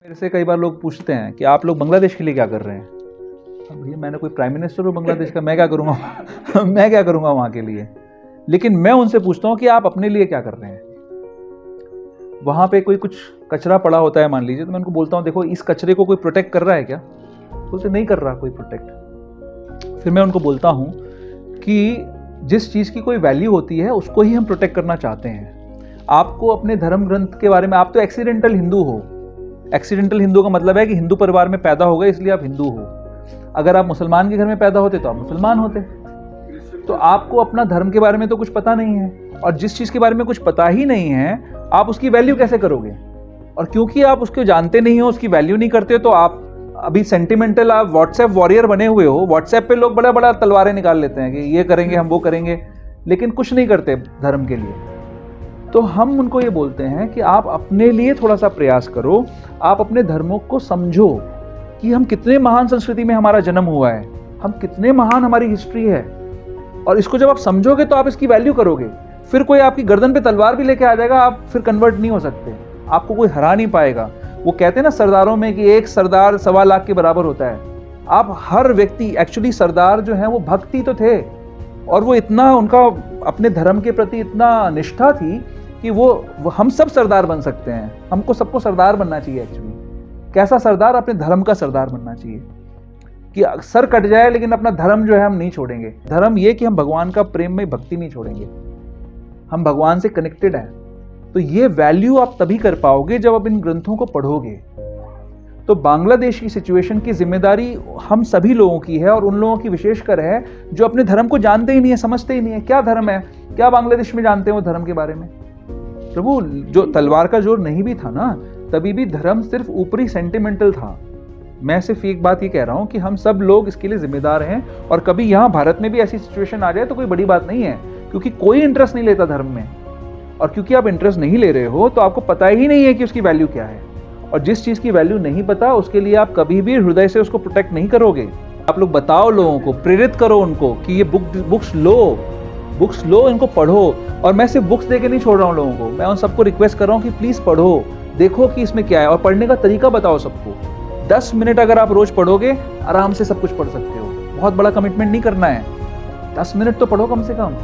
मेरे से कई बार लोग पूछते हैं कि आप लोग बांग्लादेश के लिए क्या कर रहे हैं। अब भैया मैंने कोई प्राइम मिनिस्टर हूँ बांग्लादेश का, मैं क्या करूँगा मैं क्या करूँगा वहाँ के लिए। लेकिन मैं उनसे पूछता हूँ कि आप अपने लिए क्या कर रहे हैं। वहाँ पे कोई कुछ कचरा पड़ा होता है मान लीजिए, तो मैं उनको बोलता हूँ देखो इस कचरे को कोई प्रोटेक्ट कर रहा है क्या, तो उसे नहीं कर रहा कोई प्रोटेक्ट। फिर मैं उनको बोलता हूँ कि जिस चीज़ की कोई वैल्यू होती है उसको ही हम प्रोटेक्ट करना चाहते हैं। आपको अपने धर्म ग्रंथ के बारे में, आप तो एक्सीडेंटल हिंदू हो। एक्सीडेंटल हिंदू का मतलब है कि हिंदू परिवार में पैदा हो गए इसलिए आप हिंदू हो। अगर आप मुसलमान के घर में पैदा होते तो आप मुसलमान होते। तो आपको अपना धर्म के बारे में तो कुछ पता नहीं है, और जिस चीज़ के बारे में कुछ पता ही नहीं है आप उसकी वैल्यू कैसे करोगे। और क्योंकि आप उसको जानते नहीं हो, उसकी वैल्यू नहीं करते हो, तो आप अभी सेंटिमेंटल, आप व्हाट्सएप वॉरियर बने हुए हो। व्हाट्सएप पे लोग बड़ा बड़ा तलवारें निकाल लेते हैं कि ये करेंगे हम, वो करेंगे, लेकिन कुछ नहीं करते धर्म के लिए। तो हम उनको ये बोलते हैं कि आप अपने लिए थोड़ा सा प्रयास करो, आप अपने धर्मों को समझो कि हम कितने महान संस्कृति में हमारा जन्म हुआ है, हम कितने महान हमारी हिस्ट्री है। और इसको जब आप समझोगे तो आप इसकी वैल्यू करोगे। फिर कोई आपकी गर्दन पे तलवार भी लेके आ जाएगा, आप फिर कन्वर्ट नहीं हो सकते, आपको कोई हरा नहीं पाएगा। वो कहते हैं ना सरदारों में कि एक सरदार 1.25 लाख के बराबर होता है। आप हर व्यक्ति, एक्चुअली सरदार जो है वो भक्ति तो थे, और वो इतना, उनका अपने धर्म के प्रति इतना निष्ठा थी कि वो हम सब सरदार बन सकते हैं। हमको सबको सरदार बनना चाहिए। एक्चुअली कैसा सरदार? अपने धर्म का सरदार बनना चाहिए कि सर कट जाए लेकिन अपना धर्म जो है हम नहीं छोड़ेंगे। धर्म ये कि हम भगवान का प्रेम में भक्ति नहीं छोड़ेंगे, हम भगवान से कनेक्टेड हैं। तो ये वैल्यू आप तभी कर पाओगे जब आप इन ग्रंथों को पढ़ोगे। तो बांग्लादेश की सिचुएशन की जिम्मेदारी हम सभी लोगों की है, और उन लोगों की विशेषकर है जो अपने धर्म को जानते ही नहीं है, समझते ही नहीं है क्या धर्म है, क्या बांग्लादेश में जानते हैं वो धर्म के बारे में। प्रभु, जो तलवार का जोर नहीं भी था ना, तभी भी धर्म सिर्फ ऊपरी सेंटिमेंटल था। मैं सिर्फ एक बात ये कह रहा हूं कि हम सब लोग इसके लिए जिम्मेदार हैं, और कभी यहाँ भारत में भी ऐसी सिचुएशन आ जाए तो कोई बड़ी बात नहीं है, क्योंकि कोई इंटरेस्ट नहीं लेता धर्म में। और क्योंकि आप इंटरेस्ट नहीं ले रहे हो तो आपको पता ही नहीं है कि उसकी वैल्यू क्या है। और जिस चीज़ की वैल्यू नहीं पता उसके लिए आप कभी भी हृदय से उसको प्रोटेक्ट नहीं करोगे। आप लोग बताओ लोगों को, प्रेरित करो उनको कि ये बुक्स लो, इनको पढ़ो। और मैं सिर्फ बुक्स देके नहीं छोड़ रहा हूँ लोगों को, मैं उन सबको रिक्वेस्ट कर रहा हूँ कि प्लीज़ पढ़ो, देखो कि इसमें क्या है, और पढ़ने का तरीका बताओ सबको। 10 मिनट अगर आप रोज पढ़ोगे आराम से सब कुछ पढ़ सकते हो। बहुत बड़ा कमिटमेंट नहीं करना है, 10 मिनट तो पढ़ो कम से कम।